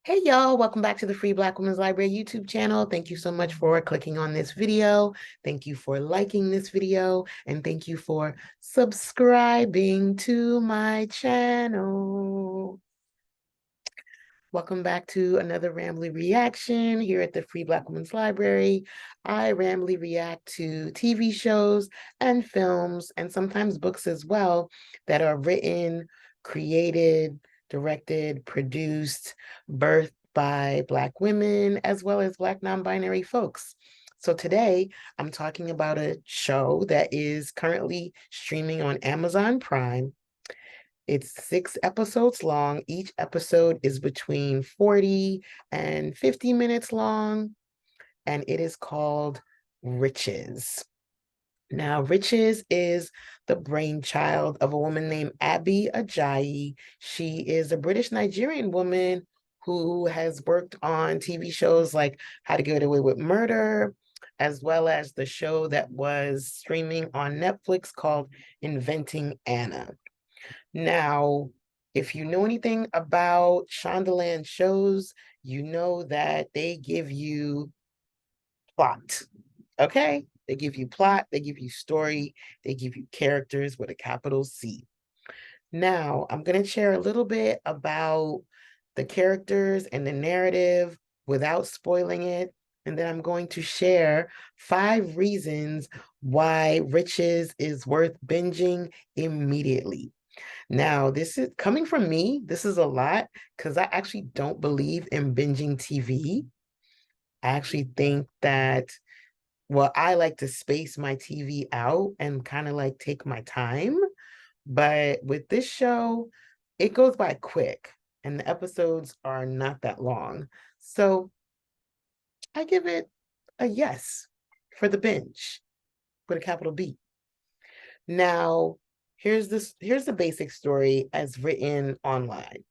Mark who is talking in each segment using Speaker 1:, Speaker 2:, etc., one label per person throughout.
Speaker 1: Hey y'all, welcome back to the Free Black Women's Library YouTube channel. Thank you so much for clicking on this video. Thank you for liking this video, and thank you for subscribing to my channel. Welcome back to another Rambly reaction here at the Free Black Women's Library. I Rambly react to TV shows and films and sometimes books as well that are written, created, directed, produced, birthed by Black women as well as Black non-binary folks. So today I'm talking about a show that is currently streaming on Amazon Prime. It's 6 episodes long. Each episode is between 40 and 50 minutes long, and it is called Riches. Now, Riches is the brainchild of a woman named Abby Ajayi. She is a British Nigerian woman who has worked on TV shows like How to Get Away with Murder, as well as the show that was streaming on Netflix called Inventing Anna. Now, if you know anything about Shondaland shows, you know that they give you plot, okay? They give you plot, they give you story, they give you characters with a capital C. Now, I'm going to share a little bit about the characters and the narrative without spoiling it. And then I'm going to share 5 reasons why Riches is worth binging immediately. Now, this is coming from me. This is a lot because I actually don't believe in binging TV. I actually think that, well, I like to space my TV out and kind of like take my time. But with this show, it goes by quick and the episodes are not that long. So I give it a yes for the binge with a capital B. Now, here's the basic story as written online.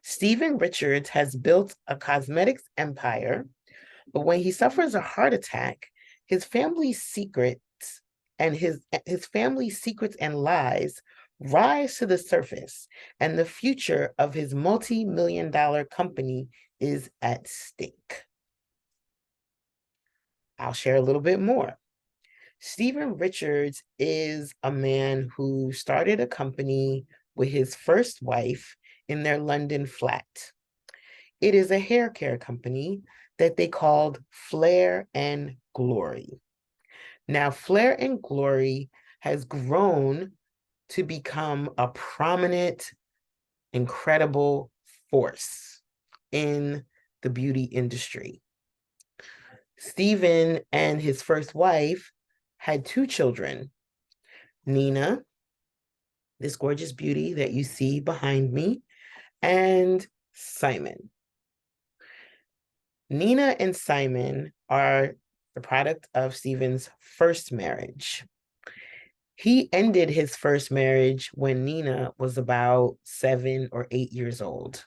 Speaker 1: Stephen Richards has built a cosmetics empire, but when he suffers a heart attack, his family's secrets his family's secrets and lies rise to the surface, and the future of his multi-million-dollar company is at stake. I'll share a little bit more. Stephen Richards is a man who started a company with his first wife in their London flat. It is a hair care company that they called Flair and Glory. Now, Flair and Glory has grown to become a prominent, incredible force in the beauty industry. Stephen and his first wife had 2 children, Nina, this gorgeous beauty that you see behind me, and Simon. Nina and Simon are the product of Stephen's first marriage. He ended his first marriage when Nina was about 7 or 8 years old.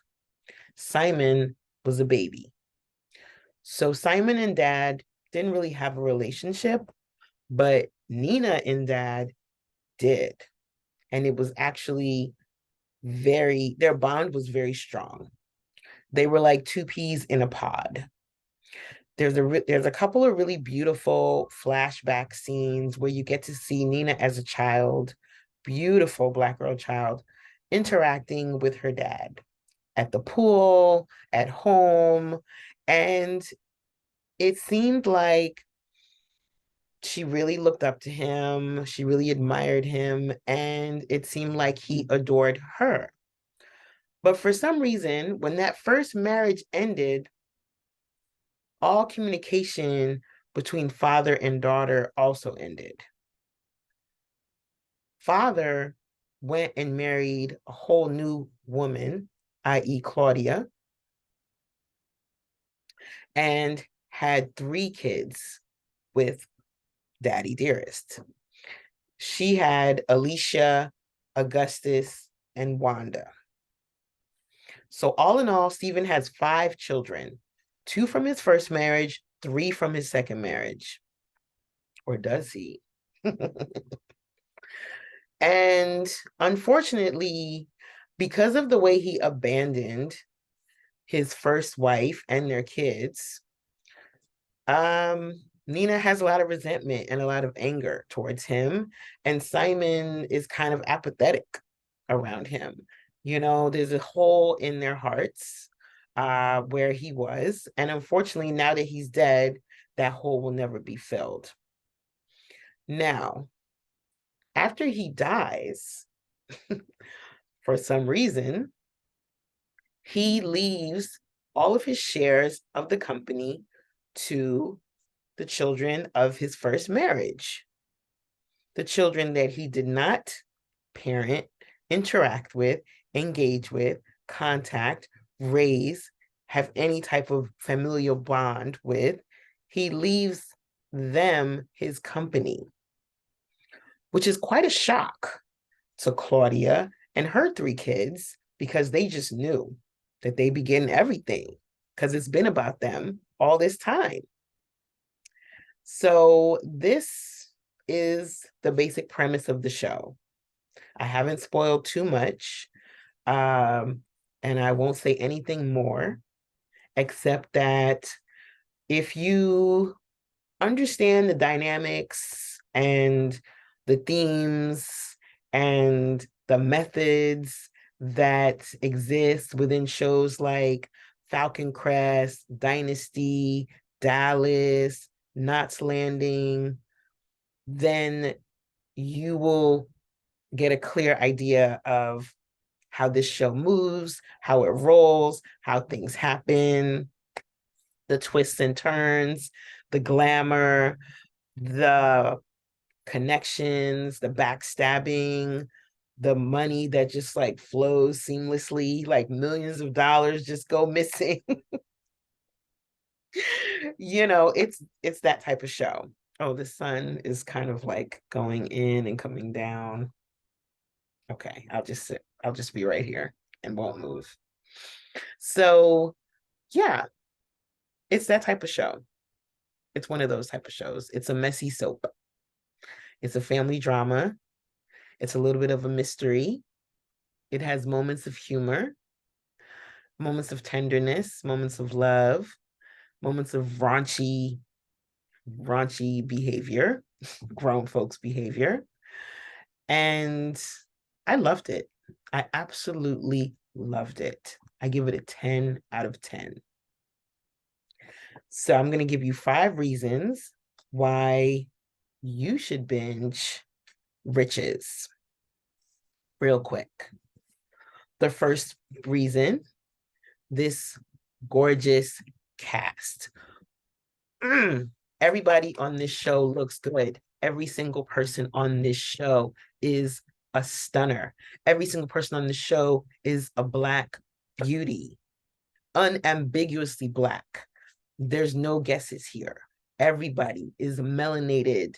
Speaker 1: Simon was a baby. So Simon and Dad didn't really have a relationship, but Nina and Dad did. And it was actually their bond was very strong. They were like 2 peas in a pod. There's a couple of really beautiful flashback scenes where you get to see Nina as a child, beautiful Black girl child, interacting with her dad at the pool, at home, and it seemed like she really looked up to him, she really admired him, and it seemed like he adored her. But for some reason, when that first marriage ended, all communication between father and daughter also ended. Father went and married a whole new woman, i.e., Claudia, and had 3 kids with Daddy Dearest. She had Alicia, Augustus, and Wanda. So all in all, Stephen has 5 children, 2 from his first marriage, 3 from his second marriage. Or does he? And unfortunately, because of the way he abandoned his first wife and their kids, Nina has a lot of resentment and a lot of anger towards him, and Simon is kind of apathetic around him. You know, there's a hole in their hearts where he was, and unfortunately, now that he's dead, that hole will never be filled. Now, after he dies, for some reason, he leaves all of his shares of the company to the children of his first marriage, the children that he did not parent, interact with, engage with, contact, raise, have any type of familial bond with. He leaves them his company, which is quite a shock to Claudia and her three kids, because they just knew that they be getting everything because it's been about them all this time. So this is the basic premise of the show. I haven't spoiled too much, and I won't say anything more, except that if you understand the dynamics and the themes and the methods that exist within shows like Falcon Crest, Dynasty, Dallas, Knots Landing, then you will get a clear idea of how this show moves, how it rolls, how things happen, the twists and turns, the glamour, the connections, the backstabbing, the money that just like flows seamlessly, like millions of dollars just go missing. You know, it's that type of show. Oh, the sun is kind of like going in and coming down. Okay, I'll just sit. I'll just be right here and won't move. So, yeah, it's that type of show. It's one of those type of shows. It's a messy soap. It's a family drama. It's a little bit of a mystery. It has moments of humor, moments of tenderness, moments of love, moments of raunchy behavior, grown folks behavior. And I loved it. I absolutely loved it. I give it a 10 out of 10. So I'm going to give you 5 reasons why you should binge Riches real quick. The first reason, this gorgeous cast. Everybody on this show looks good. Every single person on this show is a stunner. Every single person on the show is a Black beauty, unambiguously Black. There's no guesses here. Everybody is melanated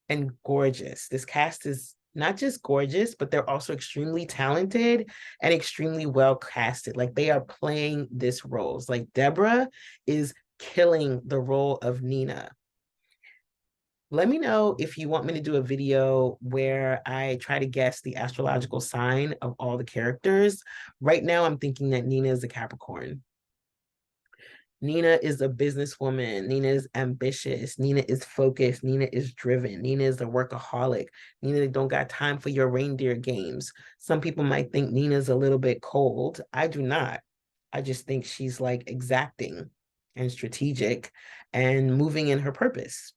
Speaker 1: and gorgeous. This cast is not just gorgeous, but they're also extremely talented and extremely well casted. Like they are playing this roles. Like Deborah is killing the role of Nina. Let me know if you want me to do a video where I try to guess the astrological sign of all the characters. Right now, I'm thinking that Nina is a Capricorn. Nina is a businesswoman. Nina is ambitious. Nina is focused. Nina is driven. Nina is a workaholic. Nina don't got time for your reindeer games. Some people might think Nina's a little bit cold. I do not. I just think she's like exacting and strategic and moving in her purpose.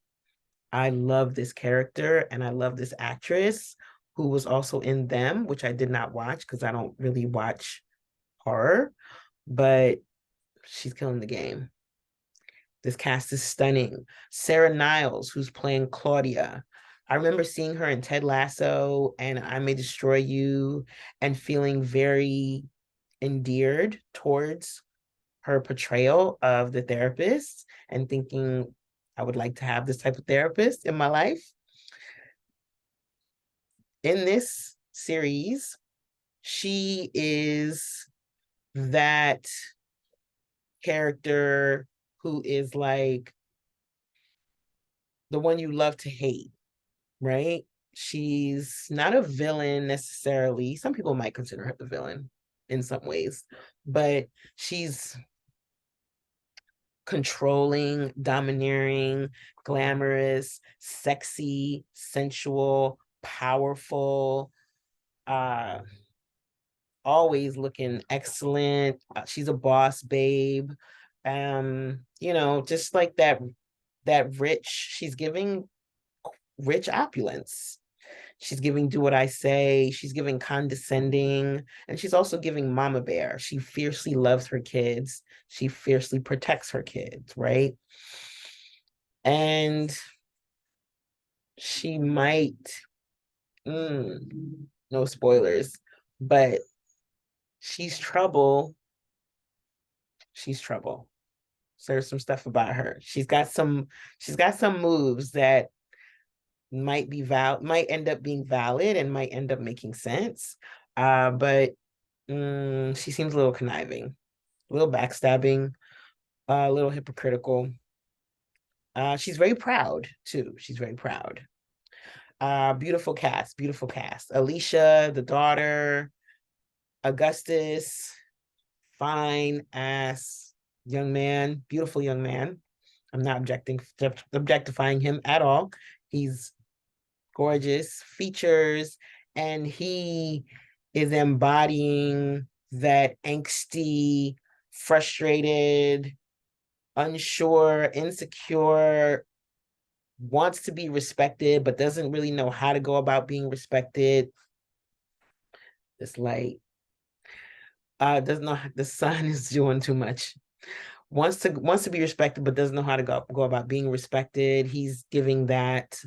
Speaker 1: I love this character and I love this actress who was also in Them, which I did not watch because I don't really watch horror, but she's killing the game. This cast is stunning. Sarah Niles, who's playing Claudia. I remember seeing her in Ted Lasso and I May Destroy You and feeling very endeared towards her portrayal of the therapist and thinking I would like to have this type of therapist in my life. In this series, she is that character who is like the one you love to hate, right? She's not a villain necessarily. Some people might consider her the villain. in some ways, but she's controlling, domineering, glamorous, sexy, sensual, powerful, uh, always looking excellent. She's a boss babe. Just like that rich, she's giving rich opulence. She's giving do what I say. She's giving condescending. And she's also giving mama bear. She fiercely loves her kids. She fiercely protects her kids, right? And she might, no spoilers, but she's trouble. She's trouble. So there's some stuff about her. She's got some moves that might end up being valid and might end up making sense. But she seems a little conniving, a little backstabbing, a little hypocritical. She's very proud too. She's very proud. Beautiful cast, beautiful cast. Alicia, the daughter, Augustus, fine ass young man, beautiful young man. I'm not objectifying him at all. He's gorgeous features, and he is embodying that angsty, frustrated, unsure, insecure, wants to be respected, but doesn't really know how to go about being respected. This light doesn't know the sun is doing too much. Wants to be respected, but doesn't know how to go about being respected. He's giving that.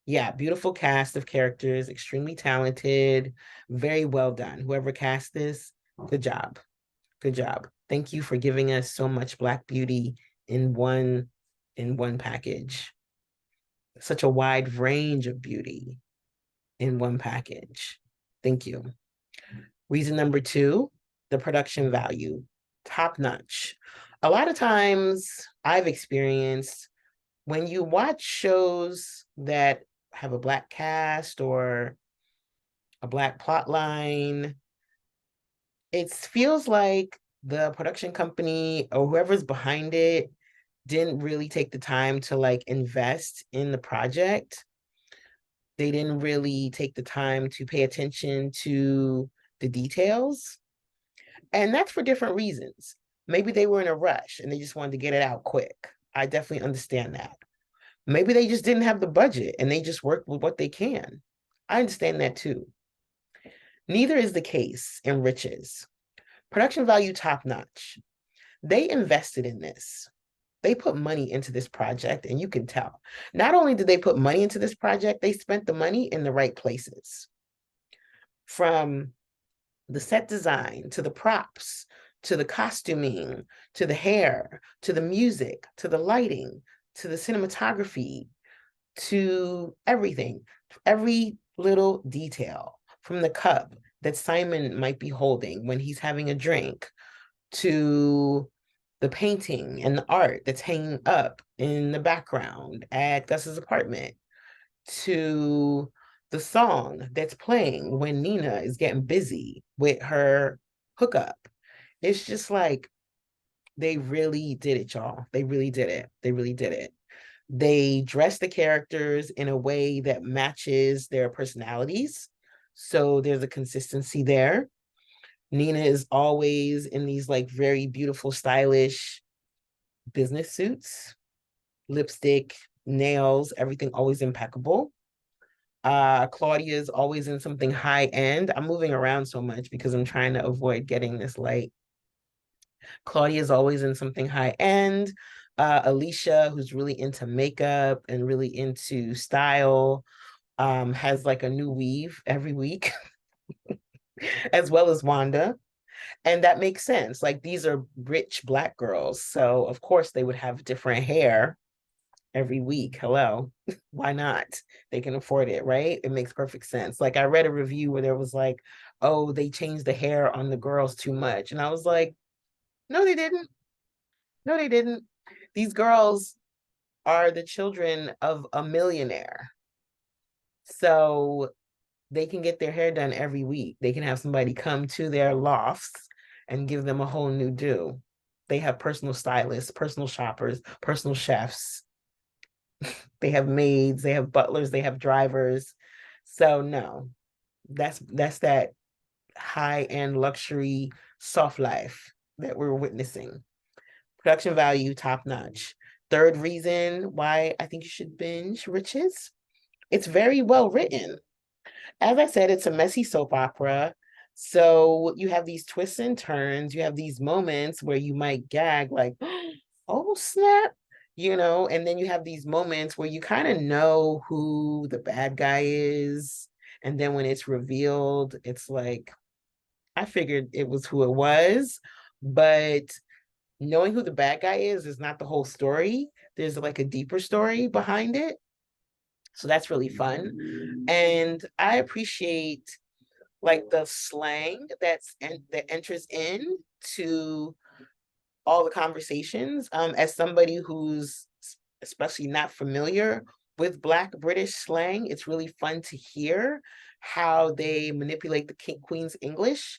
Speaker 1: Yeah, beautiful cast of characters, extremely talented, very well done. Whoever cast this, good job. Good job. Thank you for giving us so much Black beauty in one package. Such a wide range of beauty in one package. Thank you. Reason number 2, the production value, top notch. A lot of times I've experienced when you watch shows that have a Black cast or a Black plot line, it feels like the production company or whoever's behind it didn't really take the time to like invest in the project. They didn't really take the time to pay attention to the details. And that's for different reasons. Maybe they were in a rush and they just wanted to get it out quick. I definitely understand that. Maybe they just didn't have the budget and they just worked with what they can. I understand that too. Neither is the case in Riches. Production value top notch. They invested in this. They put money into this project, and you can tell. Not only did they put money into this project, they spent the money in the right places. From the set design to the props, to the costuming, to the hair, to the music, to the lighting, to the cinematography, to everything, every little detail, from the cup that Simon might be holding when he's having a drink, to the painting and the art that's hanging up in the background at Gus's apartment, to the song that's playing when Nina is getting busy with her hookup. It's just like they really did it, y'all. They really did it. They really did it. They dress the characters in a way that matches their personalities. So there's a consistency there. Nina is always in these like very beautiful, stylish business suits, lipstick, nails, everything always impeccable. Claudia is always in something high end. I'm moving around so much because I'm trying to avoid getting this light. Claudia is always in something high end. Alicia, who's really into makeup and really into style, has like a new weave every week, as well as Wanda. And that makes sense. Like these are rich Black girls. So of course they would have different hair every week. Hello. Why not? They can afford it, right? It makes perfect sense. Like I read a review where there was like, oh, they changed the hair on the girls too much. And I was like, no, they didn't. No, they didn't. These girls are the children of a millionaire. So they can get their hair done every week. They can have somebody come to their lofts and give them a whole new do. They have personal stylists, personal shoppers, personal chefs. They have maids, they have butlers, they have drivers. So no, that's that high-end luxury soft life that we're witnessing. Production value, top notch. Third reason why I think you should binge Riches. It's very well written. As I said, it's a messy soap opera. So you have these twists and turns. You have these moments where you might gag, like, oh, snap, and then you have these moments where you kind of know who the bad guy is. And then when it's revealed, it's like, I figured it was who it was, but knowing who the bad guy is not the whole story. There's like a deeper story behind it. So that's really fun. And I appreciate like the slang that enters in to all the conversations. As somebody who's especially not familiar with Black British slang, it's really fun to hear how they manipulate the Queen's English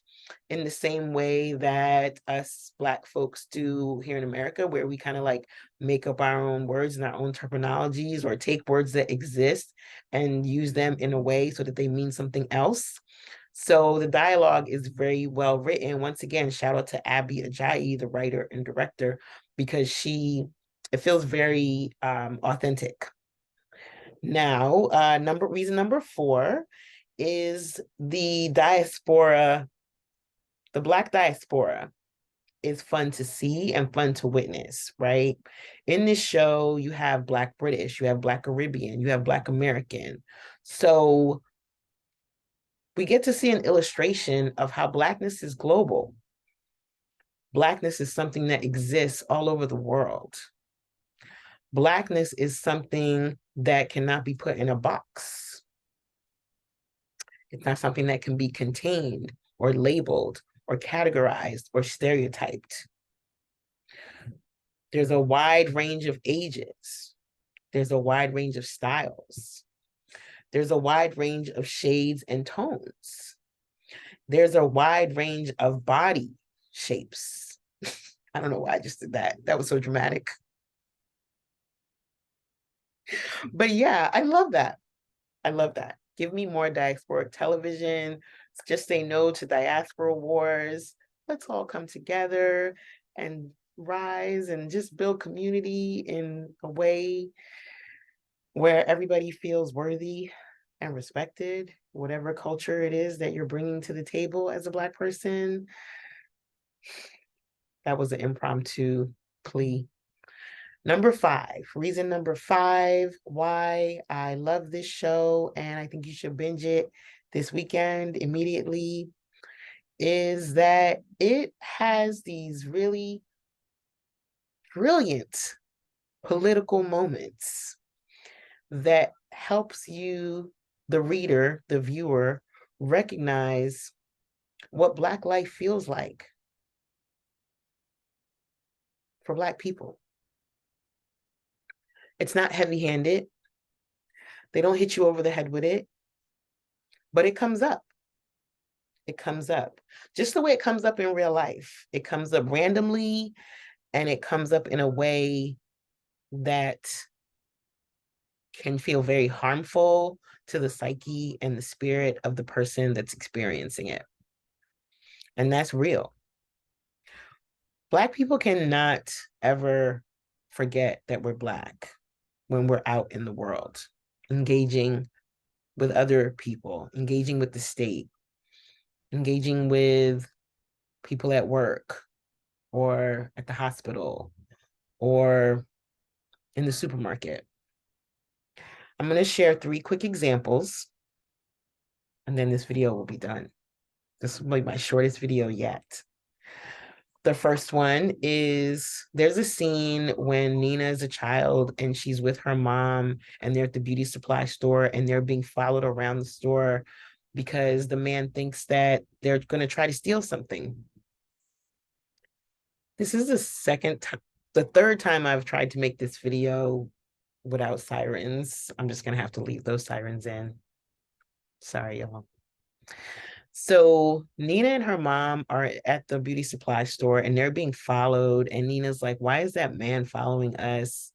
Speaker 1: in the same way that us Black folks do here in America, where we kind of like make up our own words and our own terminologies, or take words that exist and use them in a way so that they mean something else. So the dialogue is very well written. Once again, shout out to Abby Ajayi, the writer and director, because it feels very authentic. Now, reason number 4 is the diaspora. The Black diaspora is fun to see and fun to witness, right? In this show, you have Black British, you have Black Caribbean, you have Black American. So we get to see an illustration of how Blackness is global. Blackness is something that exists all over the world. Blackness is something that cannot be put in a box. It's not something that can be contained or labeled or categorized or stereotyped. There's a wide range of ages. There's a wide range of styles. There's a wide range of shades and tones. There's a wide range of body shapes. I don't know why I just did that. That was so dramatic. But yeah, I love that. I love that. Give me more diasporic television. Just say no to diaspora wars. Let's all come together and rise and just build community in a way where everybody feels worthy and respected, whatever culture it is that you're bringing to the table as a Black person. That was an impromptu plea. Reason number 5, why I love this show and I think you should binge it this weekend immediately, is that it has these really brilliant political moments that helps you, the reader, the viewer, recognize what Black life feels like for Black people. It's not heavy-handed. They don't hit you over the head with it, but it comes up. It comes up just the way it comes up in real life. It comes up randomly, and it comes up in a way that can feel very harmful to the psyche and the spirit of the person that's experiencing it. And that's real. Black people cannot ever forget that we're Black when we're out in the world, engaging with other people, engaging with the state, engaging with people at work or at the hospital or in the supermarket. I'm going to share 3 quick examples, and then this video will be done. This will be my shortest video yet. The first one is, there's a scene when Nina is a child and she's with her mom and they're at the beauty supply store and they're being followed around the store because the man thinks that they're going to try to steal something. This is the third time I've tried to make this video without sirens. I'm just going to have to leave those sirens in. Sorry, y'all. So Nina and her mom are at the beauty supply store and they're being followed. And Nina's like, why is that man following us?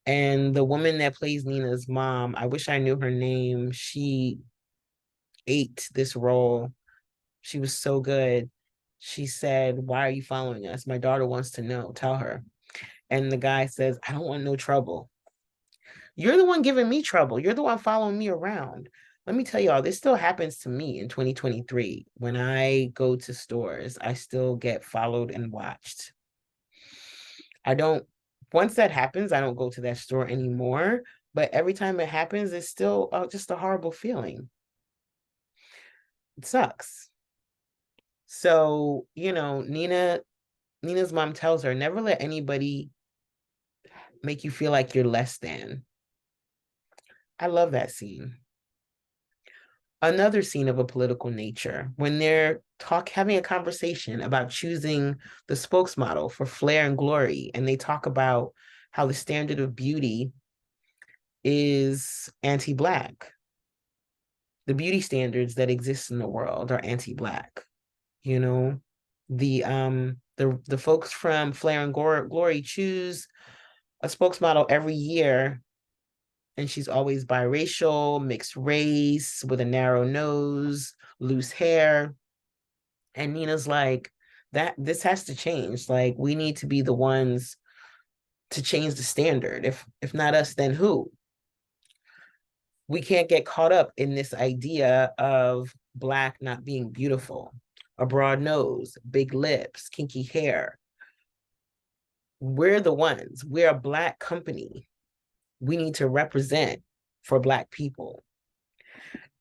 Speaker 1: And the woman that plays Nina's mom, I wish I knew her name. She ate this role. She was so good. She said, why are you following us? My daughter wants to know. Tell her. And the guy says, I don't want no trouble. You're the one giving me trouble. You're the one following me around. Let me tell y'all, this still happens to me in 2023. When I go to stores, I still get followed and watched. Once that happens, I don't go to that store anymore. But every time it happens, it's still just a horrible feeling. It sucks. So, Nina's mom tells her, never let anybody make you feel like you're less than. I love that scene. Another scene of a political nature when they're having a conversation about choosing the spokesmodel for Flair and Glory, and they talk about how the standard of beauty is anti-Black. The beauty standards that exist in the world are anti-Black. You know, the folks from Flair and Glory choose a spokesmodel every year, and she's always biracial, mixed race, with a narrow nose, loose hair. And Nina's like, this has to change. Like, we need to be the ones to change the standard. If not us, then who? We can't get caught up in this idea of Black not being beautiful. A broad nose, big lips, kinky hair. We're the ones. We're a Black company. We need to represent for Black people.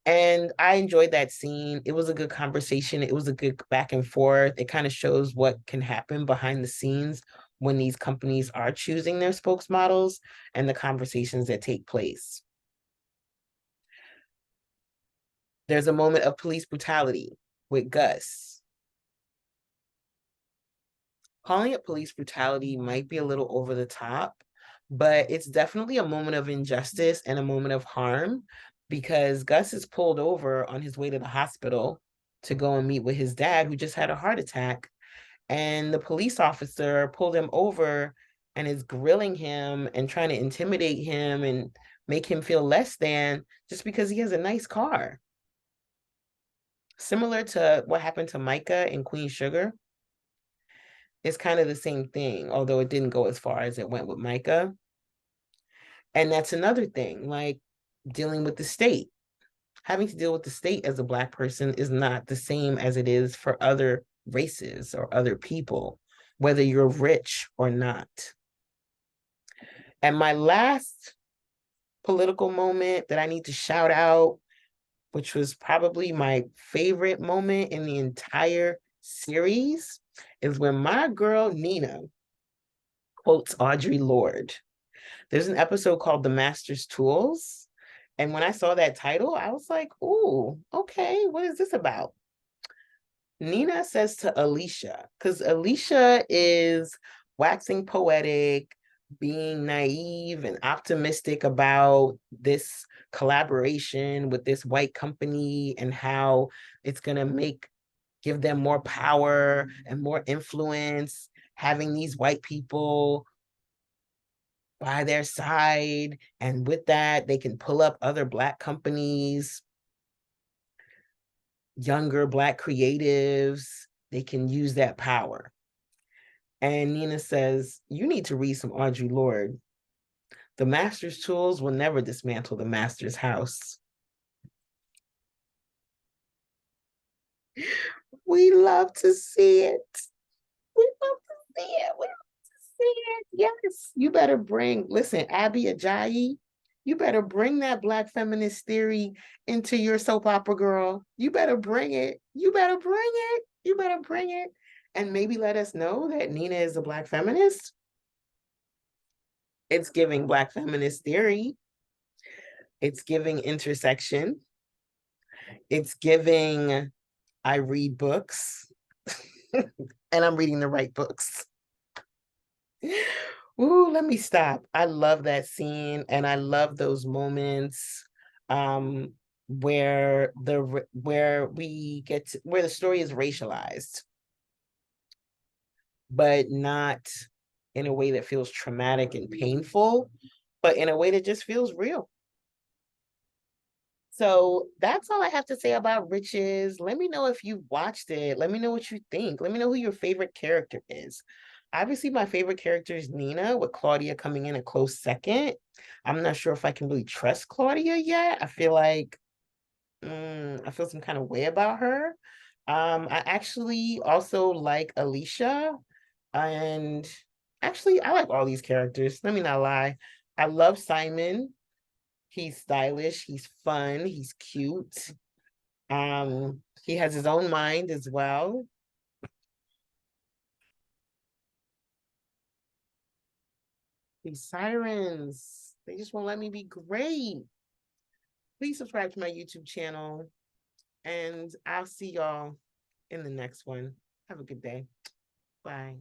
Speaker 1: And I enjoyed that scene. It was a good conversation. It was a good back and forth. It kind of shows what can happen behind the scenes when these companies are choosing their spokesmodels and the conversations that take place. There's a moment of police brutality with Gus. Calling it police brutality might be a little over the top, but it's definitely a moment of injustice and a moment of harm because Gus is pulled over on his way to the hospital to go and meet with his dad, who just had a heart attack. And the police officer pulled him over and is grilling him and trying to intimidate him and make him feel less than just because he has a nice car. Similar to what happened to Micah in Queen Sugar. It's kind of the same thing, although it didn't go as far as it went with Micah. And that's another thing, like dealing with the state. Having to deal with the state as a Black person is not the same as it is for other races or other people, whether you're rich or not. And my last political moment that I need to shout out, which was probably my favorite moment in the entire series, is when my girl Nina quotes Audre Lorde. There's an episode called The Master's Tools. And when I saw that title, I was like, ooh, okay, what is this about? Nina says to Alicia, because Alicia is waxing poetic, being naive and optimistic about this collaboration with this white company and how it's going to give them more power and more influence, having these white people by their side. And with that, they can pull up other Black companies, younger Black creatives. They can use that power. And Nina says, you need to read some Audre Lorde. The master's tools will never dismantle the master's house. We love to see it. We love to see it. We love to see it. Yes, you better listen, Abby Ajayi, you better bring that Black feminist theory into your soap opera, girl. You better bring it. You better bring it. You better bring it. And maybe let us know that Nina is a Black feminist. It's giving Black feminist theory. It's giving intersection. It's giving, I read books and I'm reading the right books. Ooh, let me stop. I love that scene and I love those moments. where the story is racialized, but not in a way that feels traumatic and painful, but in a way that just feels real. So that's all I have to say about Riches. Let me know if you watched it. Let me know what you think. Let me know who your favorite character is. Obviously, my favorite character is Nina, with Claudia coming in a close second. I'm not sure if I can really trust Claudia yet. I feel some kind of way about her. I actually also like Alicia, and actually, I like all these characters. Let me not lie. I love Simon. He's stylish, he's fun, he's cute. He has his own mind as well. These sirens, they just won't let me be great. Please subscribe to my YouTube channel, and I'll see y'all in the next one. Have a good day. Bye.